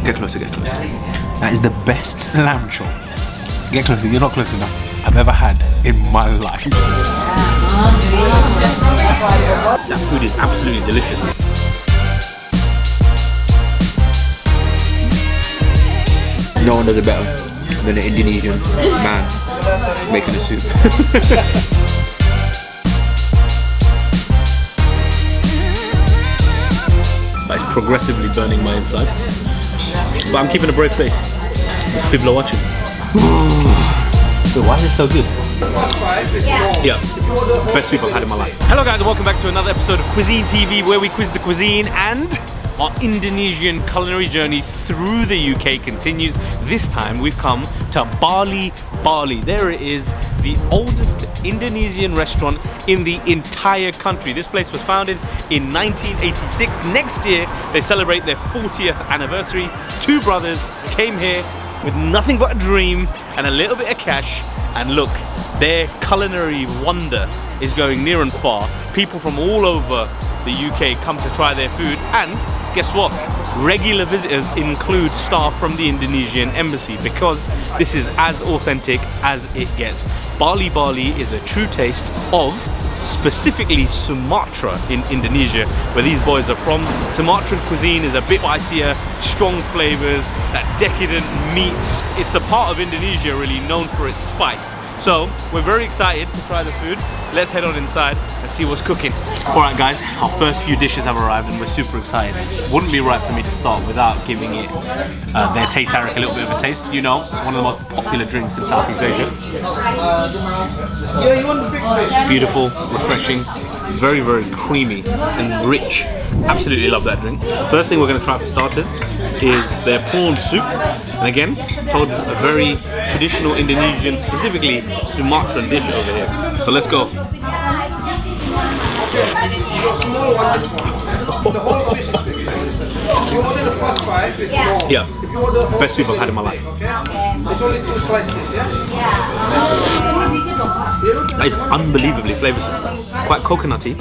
Get closer, get closer. That is the best lamb chop. Get closer, you're not close enough. I've ever had in my life. That food is absolutely delicious. No one does it better than an Indonesian man making a soup. But it's progressively burning my inside. But I'm keeping a brave face because people are watching. So why is it so good? Yeah, best soup I've had in my life. Hello guys and welcome back to another episode of Cuisine TV, where we quiz the cuisine, and our Indonesian culinary journey through the UK continues. This time we've come to Bali Bali. There it is, the oldest Indonesian restaurant in the entire country. This place was founded in 1986. Next year they celebrate their 40th anniversary. Two brothers came here with nothing but a dream and a little bit of cash, and look, their culinary wonder is going near and far. People from all over the UK come to try their food, and guess what? Regular visitors include staff from the Indonesian embassy, because this is as authentic as it gets. Bali Bali is a true taste of specifically Sumatra in Indonesia, where these boys are from. Sumatran cuisine is a bit spicier, strong flavors, that decadent meats. It's the part of Indonesia really known for its spice. So we're very excited to try the food. Let's head on inside and see what's cooking. Alright guys, our first few dishes have arrived and we're super excited. Wouldn't be right for me to start without giving it their Teh Tarik a little bit of a taste. You know, one of the most popular drinks in Southeast Asia. Beautiful, refreshing, very, very creamy and rich. Absolutely love that drink. First thing we're going to try for starters is their prawn soup. And again, told a very traditional Indonesian, specifically Sumatran dish over here. So let's go. Yeah, best soup I've had in my life. That is unbelievably flavoursome. Quite coconutty,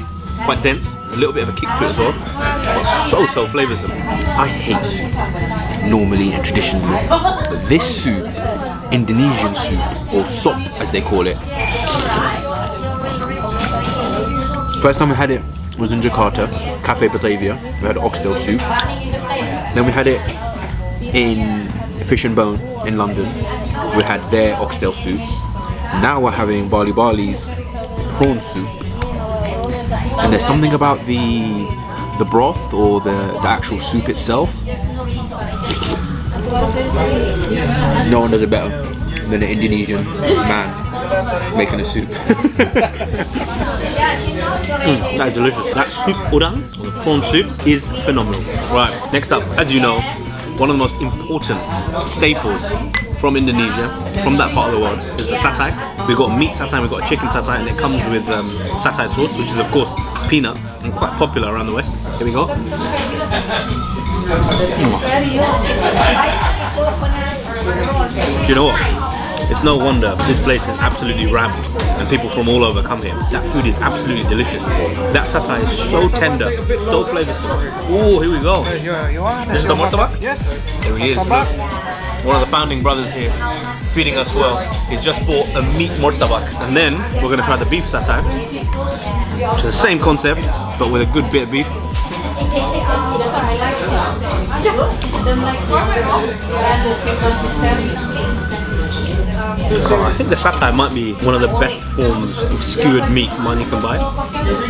quite dense, a little bit of a kick to it as well, but so flavoursome. I hate soup normally and traditionally, but this soup, Indonesian soup, or sop as they call it. First time we had it was in Jakarta, Cafe Batavia. We had oxtail soup. Then we had it in Fish and Bone in London. We had their oxtail soup. Now we're having Bali Bali's prawn soup. And there's something about the broth or the actual soup itself. No one does it better than an Indonesian man making a soup. That is delicious. That soup udang, or the prawn soup, is phenomenal. Right, next up, as you know, one of the most important staples from Indonesia, from that part of the world, is the satay. We've got meat satay, we've got chicken satay, and it comes with satay sauce, which is of course peanut, and quite popular around the West. Here we go. Do you know what? It's no wonder this place is absolutely rammed and people from all over come here. That food is absolutely delicious. That satay is so tender, so flavoursome. Oh, here we go. This is the Martabak? Yes. There he is. Look. One of the founding brothers here, feeding us well. He's just bought a meat Martabak. And then we're going to try the beef satay, which is the same concept, but with a good bit of beef. I think the satay might be one of the best forms of skewered meat money can buy.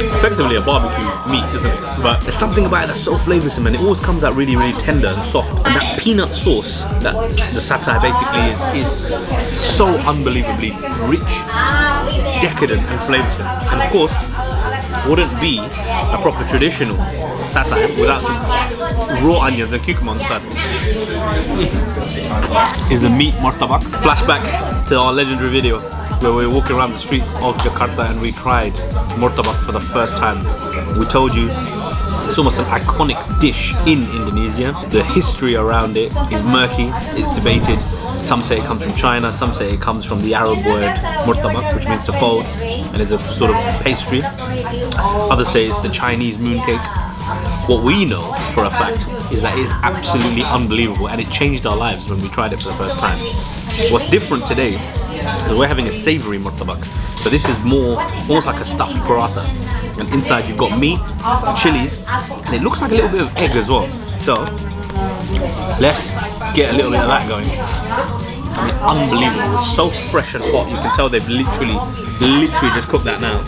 It's effectively a barbecue meat, isn't it? But there's something about it that's so flavoursome, and it always comes out really, really tender and soft. And that peanut sauce that the satay basically is so unbelievably rich, decadent and flavoursome. And of course, wouldn't be a proper traditional satay without some raw onions and cucumber on the side. Is the meat Martabak. Flashback to our legendary video where we were walking around the streets of Jakarta and we tried Martabak for the first time. We told you it's almost an iconic dish in Indonesia. The history around it is murky, it's debated. Some say it comes from China, some say it comes from the Arab word murtabak, which means to fold, and is a sort of pastry. Others say it's the Chinese mooncake. what we know for a fact is that it is absolutely unbelievable, and it changed our lives when we tried it for the first time. What's different today is we're having a savoury murtabak. So this is more almost like a stuffed paratha, and inside you've got meat, chilies, and it looks like a little bit of egg as well. So let's get a little bit of that going. I mean, unbelievable. It's so fresh and hot. You can tell they've literally just cooked that now.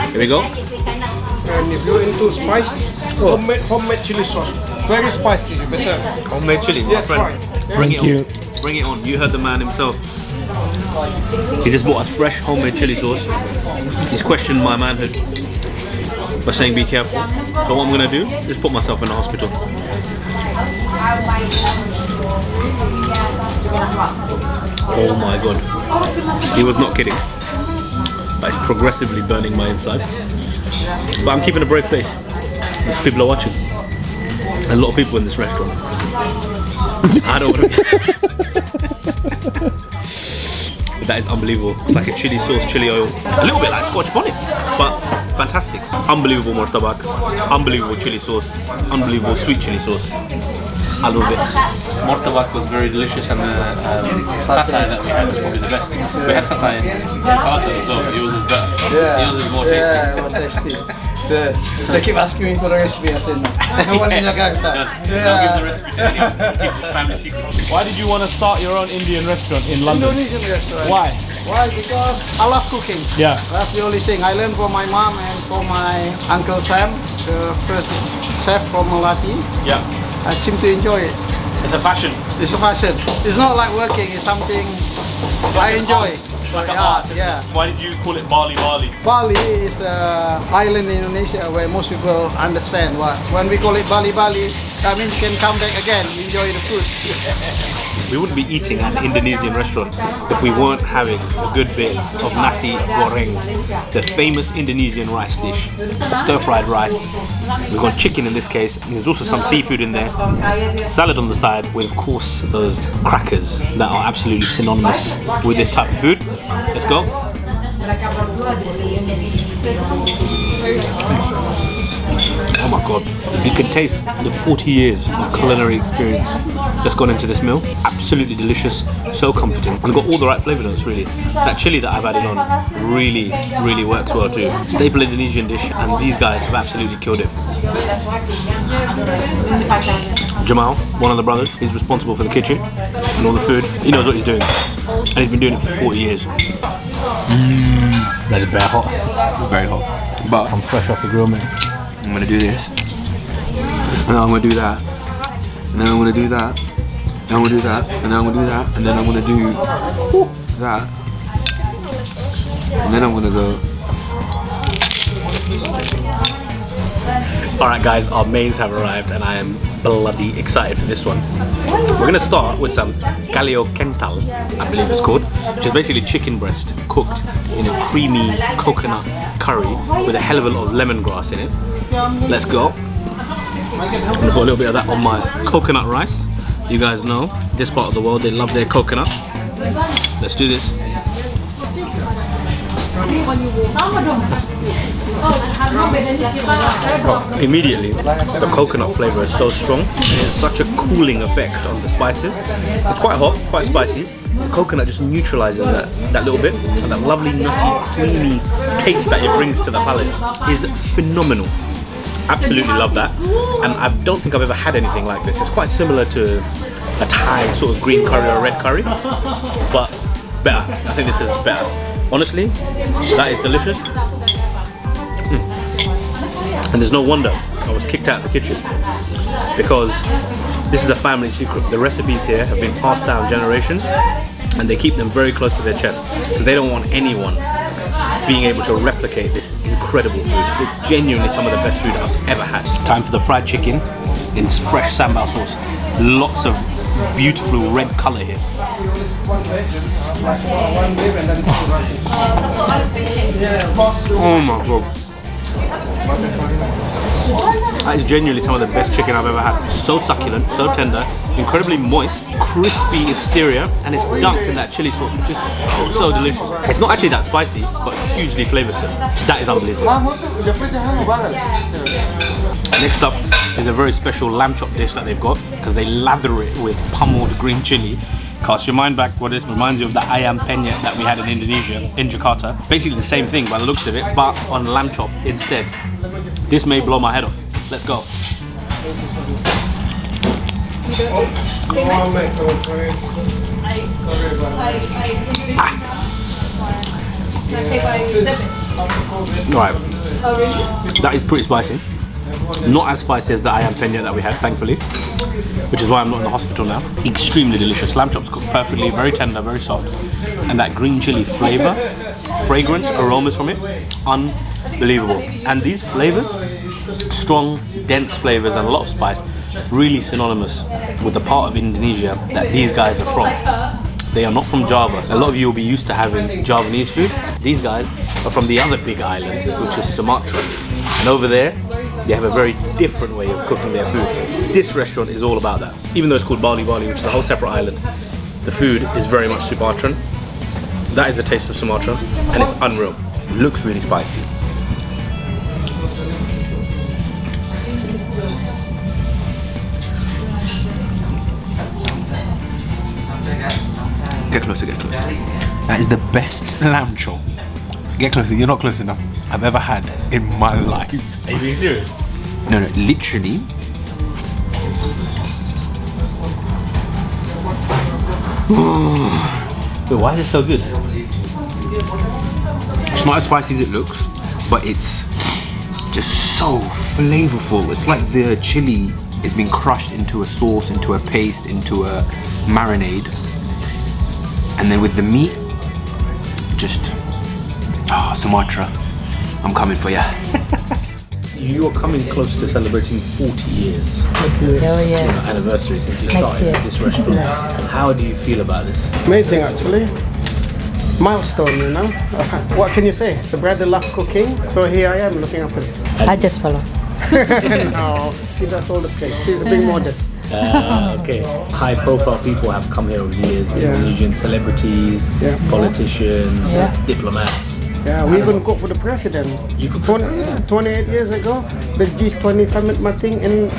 Here we go. And if you're into spice, homemade chili sauce. Very spicy, better. Homemade chili, my Yeah, friend. try. Bring it on. Bring it on. You heard the man himself. He just bought us fresh homemade chili sauce. He's questioned my manhood by saying be careful. So what I'm gonna do is put myself in the hospital. Oh my god. He was not kidding. But it's progressively burning my insides. But I'm keeping a brave face because people are watching. A lot of people in this restaurant. I don't want to. That is unbelievable. It's like a chili sauce, chili oil. A little bit like Scotch bonnet, but fantastic. Unbelievable murtabak, unbelievable chili sauce, unbelievable sweet chili sauce. I love it. Martabak was very delicious, and the satay that we had was probably the best. We had satay in Jakarta as well, but yours is better. Yeah. Yours is more tasty. Yeah, more tasty. So they keep asking me for the recipe. I said no one in Jakarta. Don't give the recipe to anyone. Keep the family secret. Why did you want to start your own Indian restaurant in London? Indonesian restaurant. Why? Why? Because I love cooking. Yeah. That's the only thing. I learned from my mom and from my Uncle Sam, the first chef from Malati. Yeah. I seem to enjoy it. It's a passion. It's a passion. It's not like working. It's something I enjoy. Like an Yeah, art. yeah. Why did you call it Bali Bali? Bali is an island in Indonesia where most people understand what. When we call it Bali Bali, that means you can come back again, enjoy the food. We wouldn't be eating at an Indonesian restaurant if we weren't having a good bit of nasi goreng, the famous Indonesian rice dish. Stir-fried rice. We've got chicken in this case, and there's also some seafood in there. Salad on the side with, of course, those crackers that are absolutely synonymous with this type of food. Let's go. Oh my god, you can taste the 40 years of culinary experience that's gone into this meal. Absolutely delicious, so comforting, and got all the right flavour notes really. That chili that I've added on really works well too. Staple Indonesian dish, and these guys have absolutely killed it. Jamal, one of the brothers, is responsible for the kitchen and all the food. He knows what he's doing, and he's been doing it for 40 years. That is very hot. It's very hot. But I'm fresh off the grill, man. I'm gonna do this, and then I'm gonna do that, and then I'm gonna do that, and I'm gonna do that, and then I'm gonna do that, and then I'm gonna do that, and then I'm gonna go. Alright guys, our mains have arrived and I am bloody excited for this one. We're gonna start with some kalio kental, I believe it's called, which is basically chicken breast cooked in a creamy coconut curry with a hell of a lot of lemongrass in it. Let's go. I'm gonna put a little bit of that on my coconut rice. You guys know, this part of the world, they love their coconut. Let's do this. Immediately, the coconut flavour is so strong, and it's such a cooling effect on the spices. It's quite hot, quite spicy. The coconut just neutralises that little bit, and that lovely nutty, creamy taste that it brings to the palate is phenomenal. Absolutely love that, and I don't think I've ever had anything like this. It's quite similar to a Thai sort of green curry or red curry, but better. I think this is better. Honestly, that is delicious. And there's no wonder I was kicked out of the kitchen, because this is a family secret. The recipes here have been passed down generations, and they keep them very close to their chest because they don't want anyone being able to replicate this incredible food. It's genuinely some of the best food I've ever had. Time for the fried chicken in fresh sambal sauce. Lots of beautiful red colour here. Oh my god. That is genuinely some of the best chicken I've ever had. So succulent, so tender, incredibly moist, crispy exterior, and it's dunked in that chili sauce, which is so delicious. It's not actually that spicy, but hugely flavoursome. That is unbelievable. Next up is a very special lamb chop dish that they've got because they lather it with pummeled green chili. Cast your mind back what this reminds you of the ayam penyet that we had in Indonesia, in Jakarta. Basically the same thing by the looks of it, but on lamb chop instead. This may blow my head off. Let's go. Right, that is pretty spicy. Not as spicy as the ayam penyet that we had, thankfully, which is why I'm not in the hospital now. Extremely delicious. Lamb chops cooked perfectly, very tender, very soft, and that green chili flavour, fragrance, aromas from it, unbelievable. And these flavours, strong, dense flavours and a lot of spice, really synonymous with the part of Indonesia that these guys are from. They are not from Java. A lot of you will be used to having Javanese food. These guys are from the other big island, which is Sumatra. And over there, they have a very different way of cooking their food. This restaurant is all about that. Even though it's called Bali Bali, which is a whole separate island, the food is very much Sumatran. That is a taste of Sumatra, and it's unreal. It looks really spicy. Get closer, get closer. That is the best lamb chop. Get closer, you're not close enough. I've ever had in my life. Are you being serious? No, literally. Wait, why is it so good? It's not as spicy as it looks, but it's just so flavorful. It's like the chili has been crushed into a sauce, into a paste, into a marinade. And then with the meat, just, Sumatra, I'm coming for ya. You are coming close to celebrating 40 years. Anniversary since you started at this restaurant. How do you feel about this? Amazing, actually. Milestone, you know. What can you say? The brother loves cooking, so here I am looking after this. I just follow. No, she does all the cake. She's a bit modest. Okay. High profile people have come here over the years. Indonesian celebrities, politicians, diplomats. Yeah, we even cooked for the president. You cooked 28 years ago, the G20 summit meeting in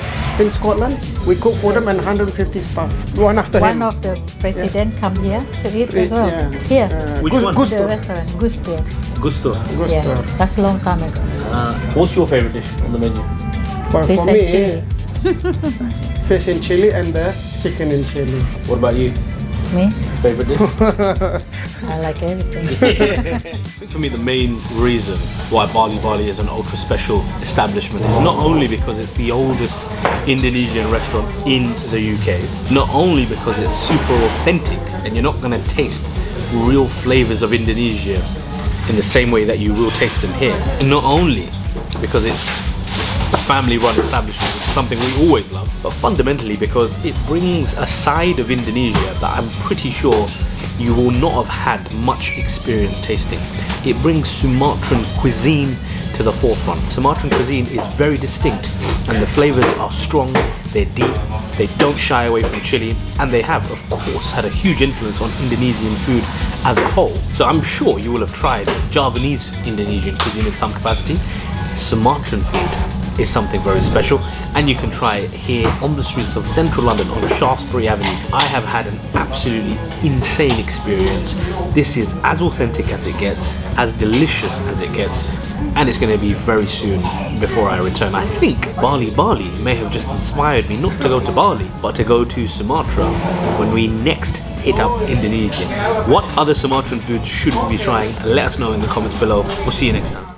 Scotland. We cooked for them and 150 staff. One after him. One of the president come here to eat as well. Yeah. Here, Which one? Gusto. the restaurant, Gusto. Gusto. Yeah, that's a long time ago. What's your favorite dish on the menu? Well, Fish for and me, chili. fish and chili and the chicken and chili. What about you? Me, Favorite dish? I like everything. For me, the main reason why Bali Bali is an ultra special establishment is not only because it's the oldest Indonesian restaurant in the UK, not only because it's super authentic and you're not going to taste real flavors of Indonesia in the same way that you will taste them here, and not only because it's a family-run establishment, which is something we always love, but fundamentally because it brings a side of Indonesia that I'm pretty sure you will not have had much experience tasting. It brings Sumatran cuisine to the forefront. Sumatran cuisine is very distinct and the flavors are strong, they're deep, they don't shy away from chili, and they have, of course, had a huge influence on Indonesian food as a whole. So I'm sure you will have tried Javanese Indonesian cuisine in some capacity. Sumatran food is something very special, and you can try it here on the streets of central London on Shaftesbury Avenue. I have had an absolutely insane experience. This is as authentic as it gets, as delicious as it gets, and it's going to be very soon before I return. I think Bali Bali may have just inspired me not to go to Bali, but to go to Sumatra when we next hit up Indonesia. What other Sumatran foods should we be trying? Let us know in the comments below. We'll see you next time.